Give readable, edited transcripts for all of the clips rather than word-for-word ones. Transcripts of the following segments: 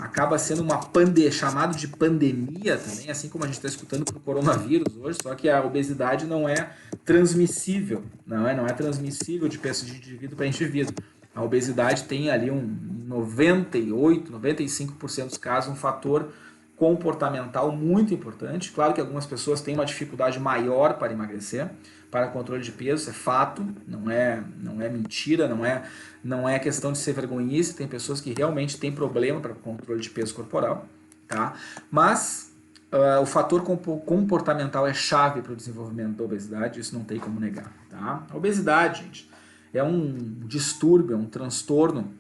acaba sendo chamado de pandemia também, assim como a gente está escutando para o coronavírus hoje, só que a obesidade não é transmissível, não é transmissível de indivíduo para indivíduo. A obesidade tem ali 98, 95% dos casos um fator comportamental muito importante. Claro que algumas pessoas têm uma dificuldade maior para emagrecer, para controle de peso, isso é fato, não é mentira, não é questão de ser vergonhice, tem pessoas que realmente têm problema para controle de peso corporal, tá? Mas o fator comportamental é chave para o desenvolvimento da obesidade, isso não tem como negar, tá? A obesidade, gente, é um distúrbio, é um transtorno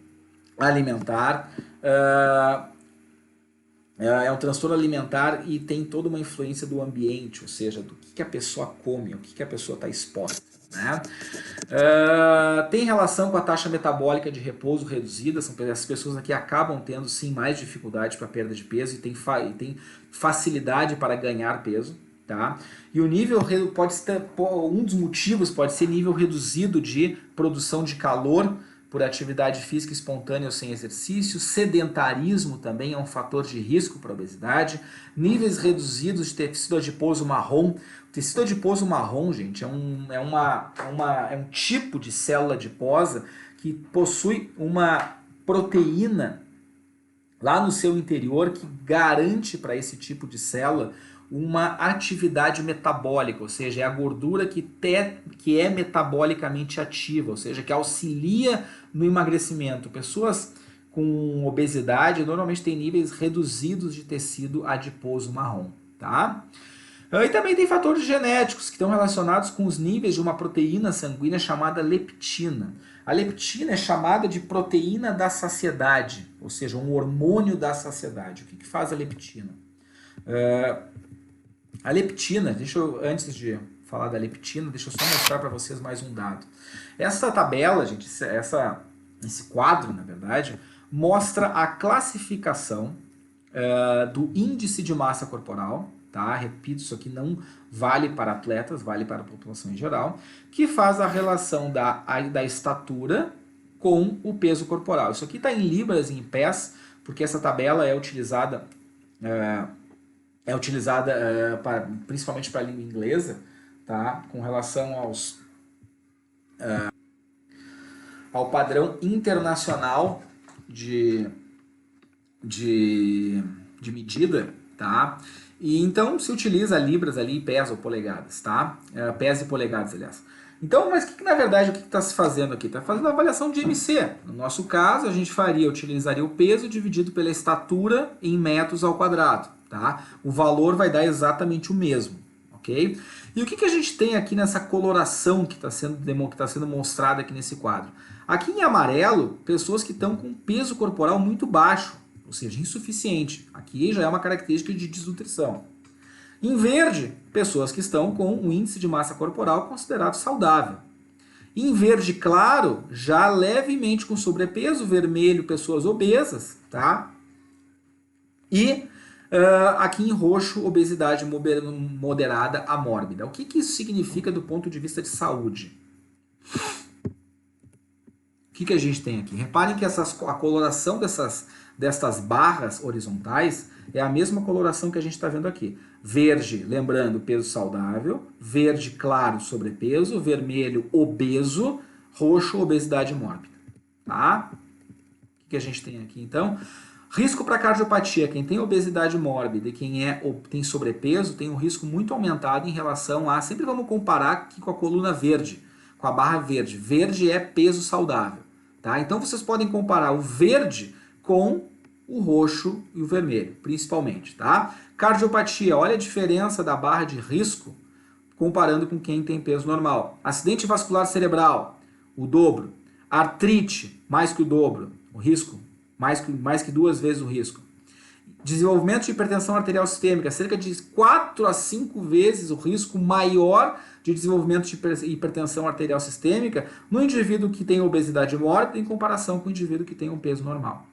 alimentar, é um transtorno alimentar e tem toda uma influência do ambiente, ou seja, do que a pessoa come, o que a pessoa está exposta. Né? Tem relação com a taxa metabólica de repouso reduzida, as pessoas aqui acabam tendo sim mais dificuldade para perda de peso e tem facilidade para ganhar peso. Tá? E o nível pode ser, um dos motivos pode ser nível reduzido de produção de calor por atividade física espontânea ou sem exercício, sedentarismo também é um fator de risco para a obesidade, níveis reduzidos de tecido adiposo marrom. O tecido adiposo marrom, gente, é um tipo de célula adiposa que possui uma proteína lá no seu interior que garante para esse tipo de célula uma atividade metabólica, ou seja, é a gordura que é metabolicamente ativa, ou seja, que auxilia no emagrecimento. Pessoas com obesidade normalmente têm níveis reduzidos de tecido adiposo marrom, tá? E também tem fatores genéticos que estão relacionados com os níveis de uma proteína sanguínea chamada leptina. A leptina é chamada de proteína da saciedade, ou seja, um hormônio da saciedade. O que faz a leptina? A leptina, antes de falar da leptina, deixa eu só mostrar para vocês mais um dado. Essa tabela, gente, esse quadro, na verdade, mostra a classificação do índice de massa corporal, tá? Repito, isso aqui não vale para atletas, vale para a população em geral, que faz a relação da estatura com o peso corporal. Isso aqui está em libras e em pés, porque essa tabela é utilizada principalmente para a língua inglesa, tá? Com relação ao padrão internacional de medida, tá? E então se utiliza libras ali, pés ou polegadas, tá? Pés e polegadas, aliás. Então, mas na verdade, o que está se fazendo aqui? Está fazendo a avaliação de IMC. No nosso caso, a gente utilizaria o peso dividido pela estatura em metros ao quadrado, tá? O valor vai dar exatamente o mesmo, ok? E o que a gente tem aqui nessa coloração que está sendo mostrada aqui nesse quadro? Aqui em amarelo, pessoas que estão com peso corporal muito baixo, ou seja, insuficiente. Aqui já é uma característica de desnutrição. Em verde, pessoas que estão com um índice de massa corporal considerado saudável. Em verde claro, já levemente com sobrepeso, vermelho, pessoas obesas, tá? E aqui em roxo, obesidade moderada a mórbida. O que isso significa do ponto de vista de saúde? O que a gente tem aqui? Reparem que a coloração dessas barras horizontais é a mesma coloração que a gente está vendo aqui. Verde, lembrando, peso saudável. Verde claro, sobrepeso. Vermelho, obeso. Roxo, obesidade mórbida. Tá? O que a gente tem aqui, então? Risco para cardiopatia. Quem tem obesidade mórbida e quem tem sobrepeso tem um risco muito aumentado em relação a... Sempre vamos comparar aqui com a coluna verde, com a barra verde. Verde é peso saudável. Tá? Então vocês podem comparar o verde com o roxo e o vermelho, principalmente. Tá? Cardiopatia, olha a diferença da barra de risco comparando com quem tem peso normal. Acidente vascular cerebral, o dobro. Artrite, mais que o dobro, o risco, mais que 2 vezes o risco. Desenvolvimento de hipertensão arterial sistêmica, cerca de 4 a 5 vezes o risco maior de desenvolvimento de hipertensão arterial sistêmica no indivíduo que tem obesidade mórbida em comparação com o indivíduo que tem um peso normal.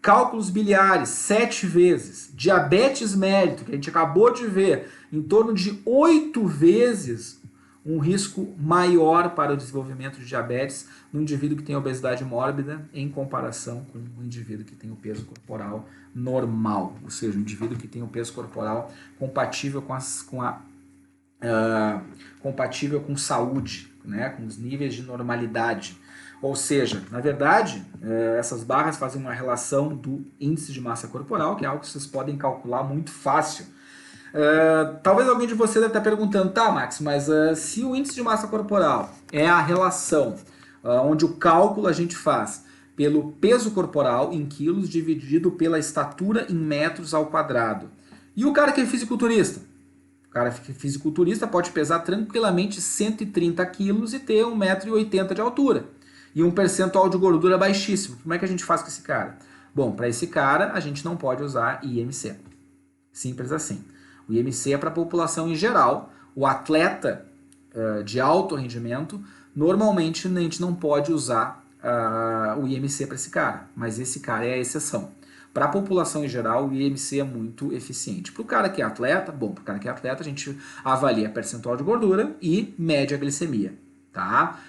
Cálculos biliares, 7 vezes. Diabetes mellitus, que a gente acabou de ver, em torno de 8 vezes um risco maior para o desenvolvimento de diabetes no indivíduo que tem obesidade mórbida em comparação com o indivíduo que tem o peso corporal normal, ou seja, o indivíduo que tem o peso corporal compatível compatível com saúde, né, com os níveis de normalidade. Ou seja, na verdade, essas barras fazem uma relação do índice de massa corporal, que é algo que vocês podem calcular muito fácil. Talvez alguém de vocês deve estar perguntando, tá, Max, mas se o índice de massa corporal é a relação onde o cálculo a gente faz pelo peso corporal em quilos dividido pela estatura em metros ao quadrado. E o cara que é fisiculturista? O cara que é fisiculturista pode pesar tranquilamente 130 quilos e ter 1,80 m de altura. E um percentual de gordura baixíssimo. Como é que a gente faz com esse cara? Bom, para esse cara a gente não pode usar IMC. Simples assim. O IMC é para a população em geral. O atleta de alto rendimento, normalmente a gente não pode usar o IMC para esse cara. Mas esse cara é a exceção. Para a população em geral, o IMC é muito eficiente. Para o cara que é atleta, para o cara que é atleta, a gente avalia percentual de gordura e mede a glicemia. Tá?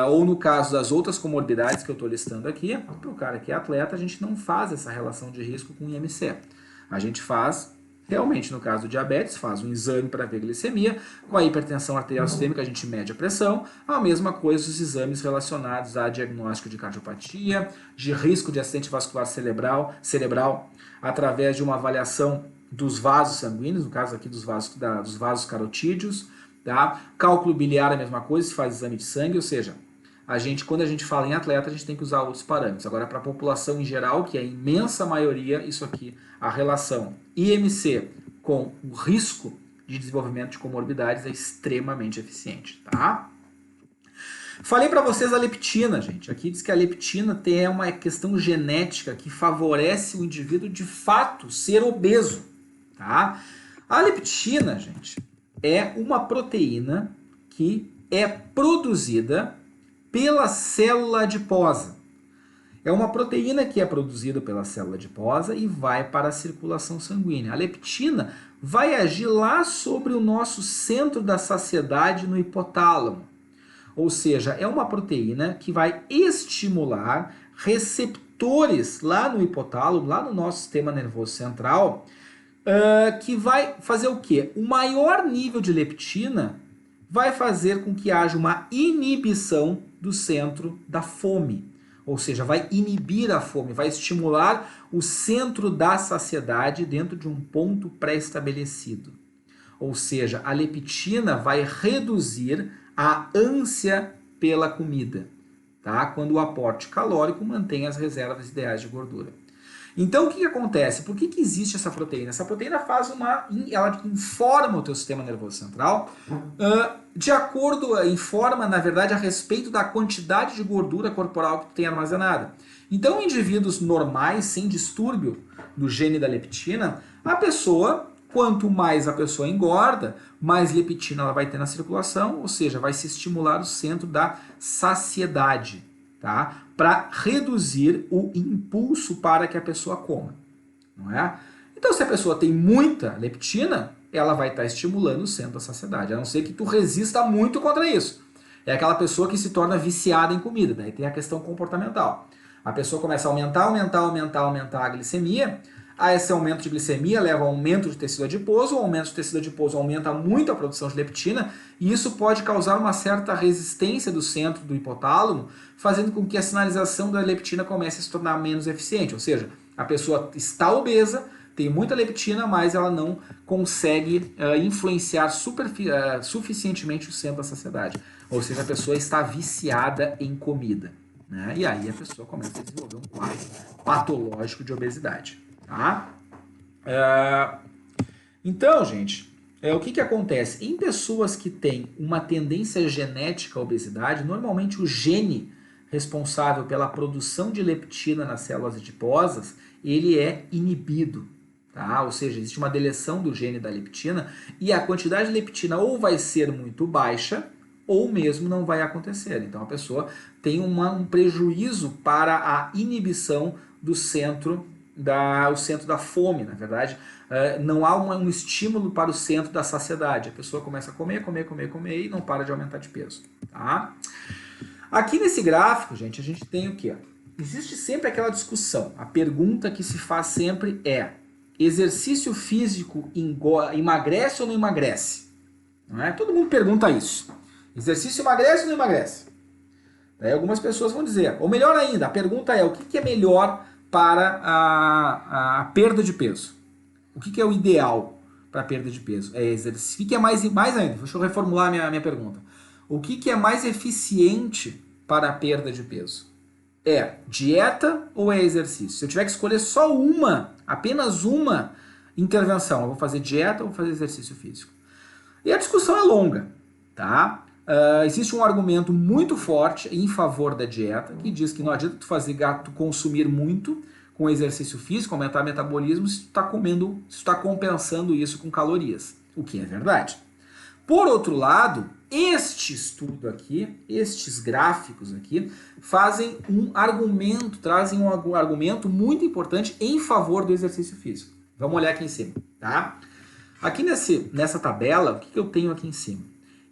Ou no caso das outras comorbidades que eu estou listando aqui, para o cara que é atleta, a gente não faz essa relação de risco com o IMC. A gente faz, realmente no caso do diabetes, faz um exame para ver a glicemia, com a hipertensão arterial sistêmica a gente mede a pressão, a mesma coisa os exames relacionados a diagnóstico de cardiopatia, de risco de acidente vascular cerebral através de uma avaliação dos vasos sanguíneos, no caso aqui dos vasos carotídeos, tá? Cálculo biliar é a mesma coisa, se faz exame de sangue, ou seja, quando a gente fala em atleta, a gente tem que usar outros parâmetros. Agora, para a população em geral, que é a imensa maioria, isso aqui, a relação IMC com o risco de desenvolvimento de comorbidades é extremamente eficiente, tá? Falei para vocês da leptina, gente. Aqui diz que a leptina tem uma questão genética que favorece o indivíduo de fato ser obeso, tá? A leptina, gente, é uma proteína que é produzida pela célula adiposa. É uma proteína que é produzida pela célula adiposa e vai para a circulação sanguínea. A leptina vai agir lá sobre o nosso centro da saciedade no hipotálamo. Ou seja, é uma proteína que vai estimular receptores lá no hipotálamo, lá no nosso sistema nervoso central, que vai fazer o quê? O maior nível de leptina vai fazer com que haja uma inibição do centro da fome. Ou seja, vai inibir a fome, vai estimular o centro da saciedade dentro de um ponto pré-estabelecido. Ou seja, a leptina vai reduzir a ânsia pela comida, tá? Quando o aporte calórico mantém as reservas ideais de gordura. Então, o que acontece? Por que existe essa proteína? Essa proteína ela informa o teu sistema nervoso central, informa, na verdade, a respeito da quantidade de gordura corporal que tu tem armazenada. Então, em indivíduos normais, sem distúrbio do gene da leptina, quanto mais a pessoa engorda, mais leptina ela vai ter na circulação, ou seja, vai se estimular o centro da saciedade, tá? Para reduzir o impulso para que a pessoa coma, não é? Então, se a pessoa tem muita leptina, ela vai estar estimulando o centro da saciedade, a não ser que tu resista muito contra isso. É aquela pessoa que se torna viciada em comida, daí tem a questão comportamental. A pessoa começa a aumentar a glicemia, esse aumento de glicemia leva a aumento de tecido adiposo, o aumento de tecido adiposo aumenta muito a produção de leptina, e isso pode causar uma certa resistência do centro do hipotálamo, fazendo com que a sinalização da leptina comece a se tornar menos eficiente. Ou seja, a pessoa está obesa, tem muita leptina, mas ela não consegue influenciar suficientemente o centro da saciedade. Ou seja, a pessoa está viciada em comida, né? E aí a pessoa começa a desenvolver um quadro patológico de obesidade. Tá? Então, gente, o que acontece? Em pessoas que têm uma tendência genética à obesidade, normalmente o gene responsável pela produção de leptina nas células adiposas, ele é inibido. Tá? Ou seja, existe uma deleção do gene da leptina e a quantidade de leptina ou vai ser muito baixa ou mesmo não vai acontecer. Então a pessoa tem um prejuízo para a inibição do centro o centro da fome, na verdade. Não há um estímulo para o centro da saciedade. A pessoa começa a comer e não para de aumentar de peso. Tá? Aqui nesse gráfico, gente, a gente tem o quê? Existe sempre aquela discussão. A pergunta que se faz sempre é: exercício físico emagrece ou não emagrece? Não é? Todo mundo pergunta isso. Exercício emagrece ou não emagrece? Daí algumas pessoas vão dizer, ou melhor ainda, a pergunta é: o que é melhor para a perda de peso? O que é o ideal para a perda de peso? É exercício. O que é mais ainda? Deixa eu reformular minha pergunta. O que é mais eficiente para a perda de peso? É dieta ou é exercício? Se eu tiver que escolher só apenas uma intervenção, eu vou fazer dieta ou vou fazer exercício físico? E a discussão é longa, tá? Existe um argumento muito forte em favor da dieta, que diz que não adianta tu consumir muito com exercício físico, aumentar o metabolismo, se tu está compensando isso com calorias, o que é verdade. Por outro lado, este estudo aqui, estes gráficos aqui, trazem um argumento muito importante em favor do exercício físico. Vamos olhar aqui em cima, tá? Aqui nessa tabela, o que eu tenho aqui em cima?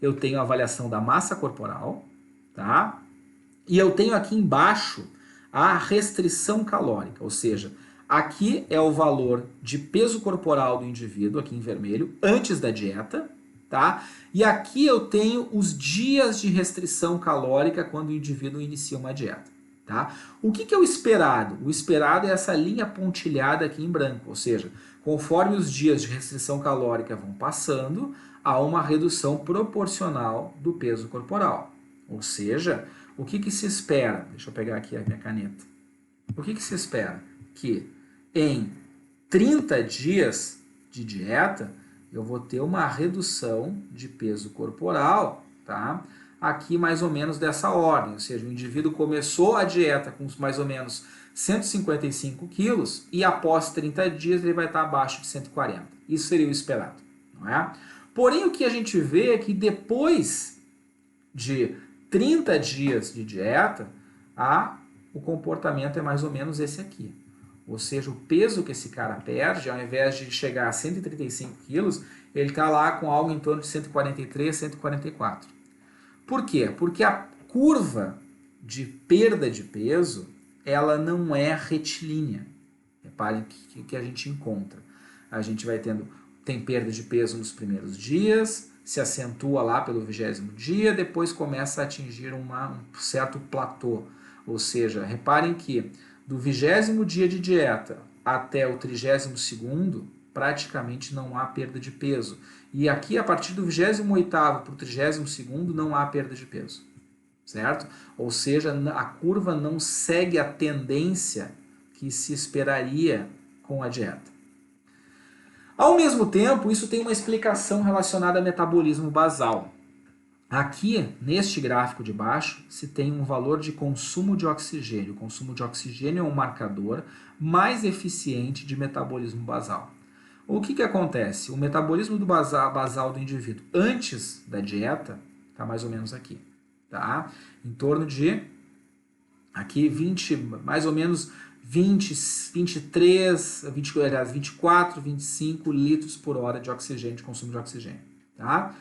Eu tenho a avaliação da massa corporal, tá? E eu tenho aqui embaixo a restrição calórica, ou seja, aqui é o valor de peso corporal do indivíduo, aqui em vermelho, antes da dieta, tá? E aqui eu tenho os dias de restrição calórica quando o indivíduo inicia uma dieta, tá? O que é o esperado? O esperado é essa linha pontilhada aqui em branco, ou seja, conforme os dias de restrição calórica vão passando, há uma redução proporcional do peso corporal. Ou seja, o que se espera? Deixa eu pegar aqui a minha caneta. O que se espera? Que em 30 dias de dieta, eu vou ter uma redução de peso corporal, tá? Aqui mais ou menos dessa ordem, ou seja, o indivíduo começou a dieta com mais ou menos 155 quilos e após 30 dias ele vai estar abaixo de 140. Isso seria o esperado, não é? Porém, o que a gente vê é que depois de 30 dias de dieta, o comportamento é mais ou menos esse aqui. Ou seja, o peso que esse cara perde, ao invés de chegar a 135 quilos, ele está lá com algo em torno de 143, 144. Por quê? Porque a curva de perda de peso, ela não é retilínea. Reparem que a gente encontra. A gente tem perda de peso nos primeiros dias, se acentua lá pelo 20º dia, depois começa a atingir um certo platô. Ou seja, reparem que do 20º dia de dieta até o 32º, praticamente não há perda de peso. E aqui, a partir do 28º para o 32º, não há perda de peso. Certo? Ou seja, a curva não segue a tendência que se esperaria com a dieta. Ao mesmo tempo, isso tem uma explicação relacionada a metabolismo basal. Aqui, neste gráfico de baixo, se tem um valor de consumo de oxigênio. O consumo de oxigênio é um marcador mais eficiente de metabolismo basal. O que acontece? O metabolismo basal do indivíduo antes da dieta está mais ou menos aqui. Tá? Em torno de aqui mais ou menos 24, 25 litros por hora de oxigênio, de consumo de oxigênio. Tá?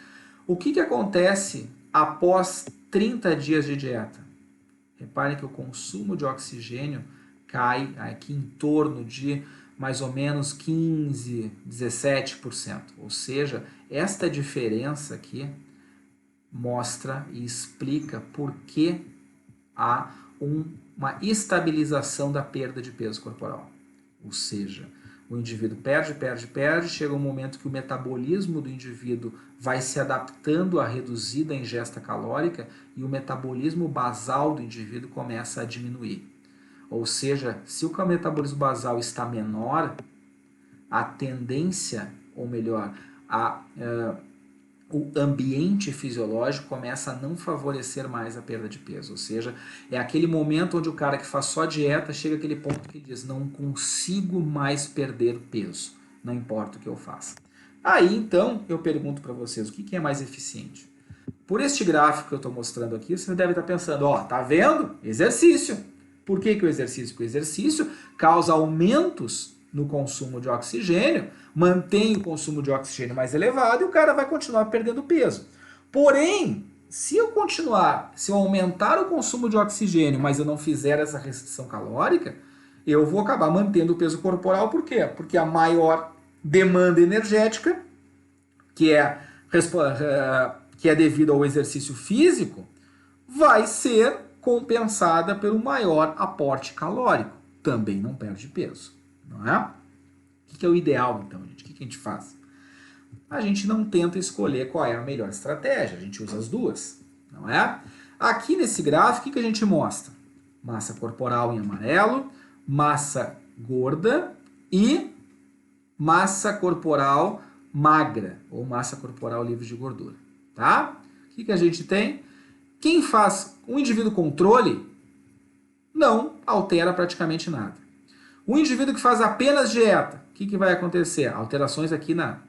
O que acontece após 30 dias de dieta? Reparem que o consumo de oxigênio cai aqui em torno de mais ou menos 15, 17%. Ou seja, esta diferença aqui mostra e explica por que há uma estabilização da perda de peso corporal. Ou seja, o indivíduo perde, chega um momento que o metabolismo do indivíduo vai se adaptando à reduzida ingesta calórica e o metabolismo basal do indivíduo começa a diminuir. Ou seja, se o metabolismo basal está menor, a tendência, ou melhor, o ambiente fisiológico começa a não favorecer mais a perda de peso. Ou seja, é aquele momento onde o cara que faz só dieta chega àquele ponto que diz: não consigo mais perder peso, não importa o que eu faça. Aí, então, eu pergunto para vocês, o que é mais eficiente? Por este gráfico que eu estou mostrando aqui, você deve estar pensando, tá vendo? Exercício. Por que que o exercício? Porque o exercício causa aumentos no consumo de oxigênio, mantém o consumo de oxigênio mais elevado e o cara vai continuar perdendo peso. Porém, se eu aumentar o consumo de oxigênio, mas eu não fizer essa restrição calórica, eu vou acabar mantendo o peso corporal. Por quê? Porque a maior demanda energética, que é devido ao exercício físico, vai ser compensada pelo maior aporte calórico. Também não perde peso, não é? O que é o ideal, então, gente? O que a gente faz? A gente não tenta escolher qual é a melhor estratégia, a gente usa as duas, não é? Aqui nesse gráfico, o que a gente mostra? Massa corporal em amarelo, massa gorda e massa corporal magra, ou massa corporal livre de gordura, tá? O que a gente tem? Quem faz um indivíduo controle não altera praticamente nada. O indivíduo que faz apenas dieta, o que vai acontecer? Alterações aqui no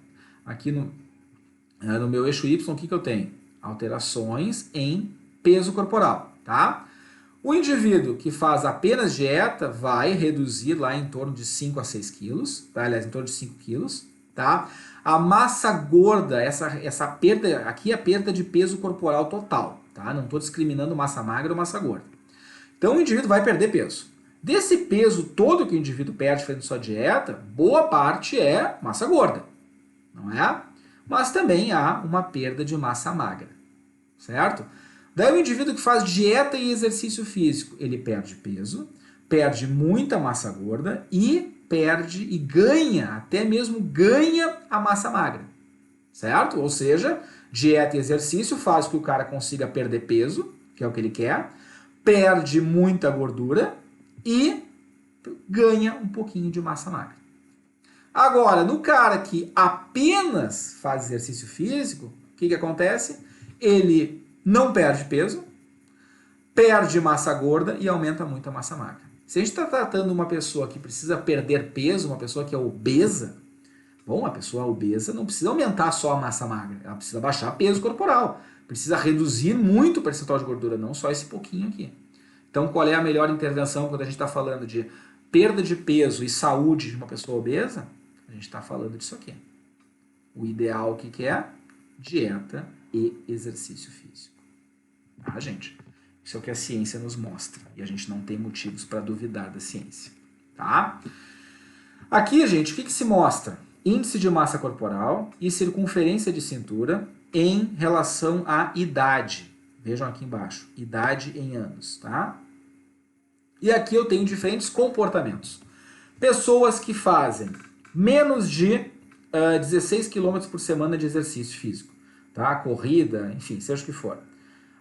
meu eixo Y, o que eu tenho? Alterações em peso corporal, tá? O indivíduo que faz apenas dieta vai reduzir lá em torno de 5 a 6 quilos, tá? Aliás, em torno de 5 quilos, tá? A massa gorda, essa perda, aqui é a perda de peso corporal total, tá? Não estou discriminando massa magra ou massa gorda. Então o indivíduo vai perder peso. Desse peso todo que o indivíduo perde fazendo sua dieta, boa parte é massa gorda, não é? Mas também há uma perda de massa magra, certo? Daí o indivíduo que faz dieta e exercício físico, ele perde peso, perde muita massa gorda e perde e ganha, até mesmo ganha a massa magra, certo? Ou seja, dieta e exercício faz com que o cara consiga perder peso, que é o que ele quer, perde muita gordura e ganha um pouquinho de massa magra. Agora, no cara que apenas faz exercício físico, o que acontece? Ele não perde peso, perde massa gorda e aumenta muito a massa magra. Se a gente está tratando uma pessoa que precisa perder peso, uma pessoa que é obesa, bom, a pessoa obesa não precisa aumentar só a massa magra, ela precisa baixar peso corporal, precisa reduzir muito o percentual de gordura, não só esse pouquinho aqui. Então, qual é a melhor intervenção quando a gente está falando de perda de peso e saúde de uma pessoa obesa? A gente está falando disso aqui. O ideal, o que é? Dieta e exercício físico. Tá, gente? Isso é o que a ciência nos mostra. E a gente não tem motivos para duvidar da ciência. Tá? Aqui, gente, o que se mostra? Índice de massa corporal e circunferência de cintura em relação à idade. Vejam aqui embaixo. Idade em anos, tá? E aqui eu tenho diferentes comportamentos. Pessoas que fazem menos de 16 km por semana de exercício físico, tá? Corrida, enfim, seja o que for.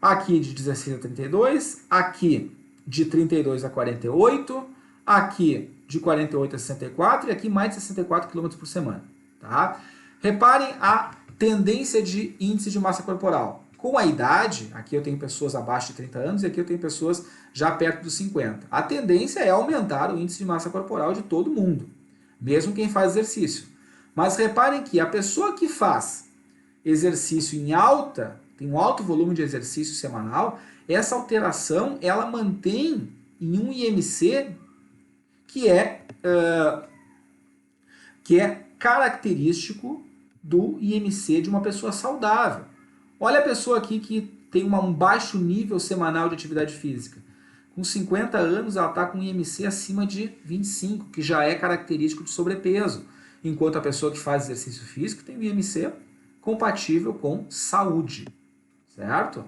Aqui de 16 a 32, aqui de 32 a 48, aqui de 48 a 64 e aqui mais de 64 km por semana, tá? Reparem a tendência de índice de massa corporal. Com a idade, aqui eu tenho pessoas abaixo de 30 anos e aqui eu tenho pessoas já perto dos 50. A tendência é aumentar o índice de massa corporal de todo mundo, mesmo quem faz exercício. Mas reparem que a pessoa que faz exercício tem um alto volume de exercício semanal, essa alteração ela mantém em um IMC que é característico do IMC de uma pessoa saudável. Olha a pessoa aqui que tem um baixo nível semanal de atividade física. Com 50 anos, ela está com um IMC acima de 25, que já é característico de sobrepeso. Enquanto a pessoa que faz exercício físico tem um IMC compatível com saúde. Certo?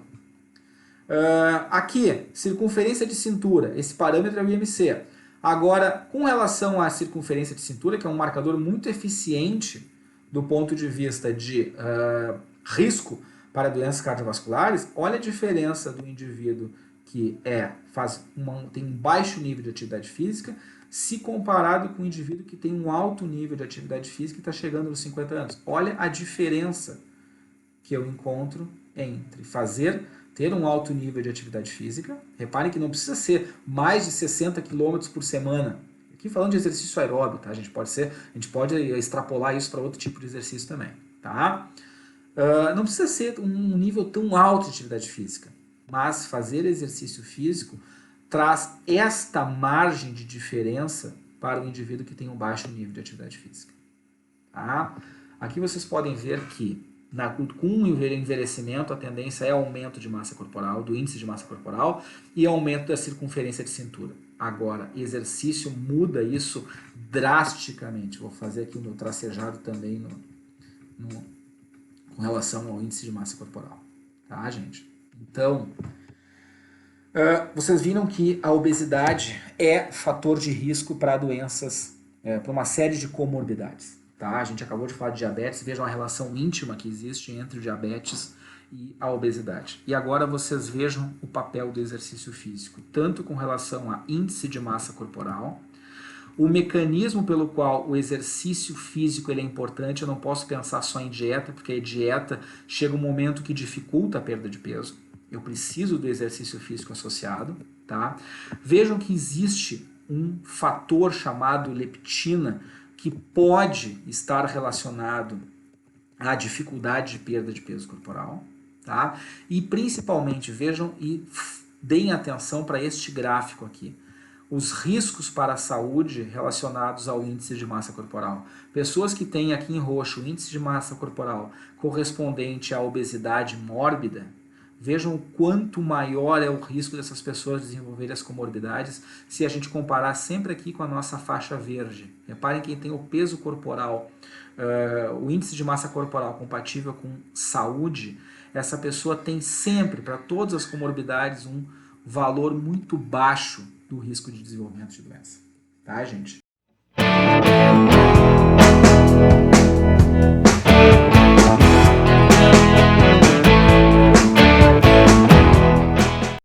Aqui, circunferência de cintura. Esse parâmetro é o IMC. Agora, com relação à circunferência de cintura, que é um marcador muito eficiente do ponto de vista de risco para doenças cardiovasculares, olha a diferença do indivíduo que tem um baixo nível de atividade física, se comparado com o indivíduo que tem um alto nível de atividade física e está chegando nos 50 anos. Olha a diferença que eu encontro entre ter um alto nível de atividade física, reparem que não precisa ser mais de 60 km por semana. Aqui falando de exercício aeróbico, tá? A gente pode extrapolar isso para outro tipo de exercício também, tá? Não precisa ser um nível tão alto de atividade física, mas fazer exercício físico traz esta margem de diferença para o indivíduo que tem um baixo nível de atividade física. Tá? Aqui vocês podem ver que com o envelhecimento a tendência é aumento de massa corporal, do índice de massa corporal e aumento da circunferência de cintura. Agora, exercício muda isso drasticamente. Vou fazer aqui o meu tracejado também com relação ao índice de massa corporal. Tá, gente? Então, vocês viram que a obesidade é fator de risco para doenças, para uma série de comorbidades. Tá? A gente acabou de falar de diabetes, vejam a relação íntima que existe entre o diabetes e a obesidade. E agora vocês vejam o papel do exercício físico, tanto com relação a índice de massa corporal, o mecanismo pelo qual o exercício físico ele é importante. Eu não posso pensar só em dieta, porque a dieta chega um momento que dificulta a perda de peso. Eu preciso do exercício físico associado. Tá? Vejam que existe um fator chamado leptina, que pode estar relacionado à dificuldade de perda de peso corporal, tá? E principalmente, vejam e deem atenção para este gráfico aqui. Os riscos para a saúde relacionados ao índice de massa corporal. Pessoas que têm aqui em roxo o índice de massa corporal correspondente à obesidade mórbida, vejam o quanto maior é o risco dessas pessoas desenvolverem as comorbidades se a gente comparar sempre aqui com a nossa faixa verde. Reparem quem tem o peso corporal, o índice de massa corporal compatível com saúde, essa pessoa tem sempre, para todas as comorbidades, um valor muito baixo do risco de desenvolvimento de doença. Tá, gente?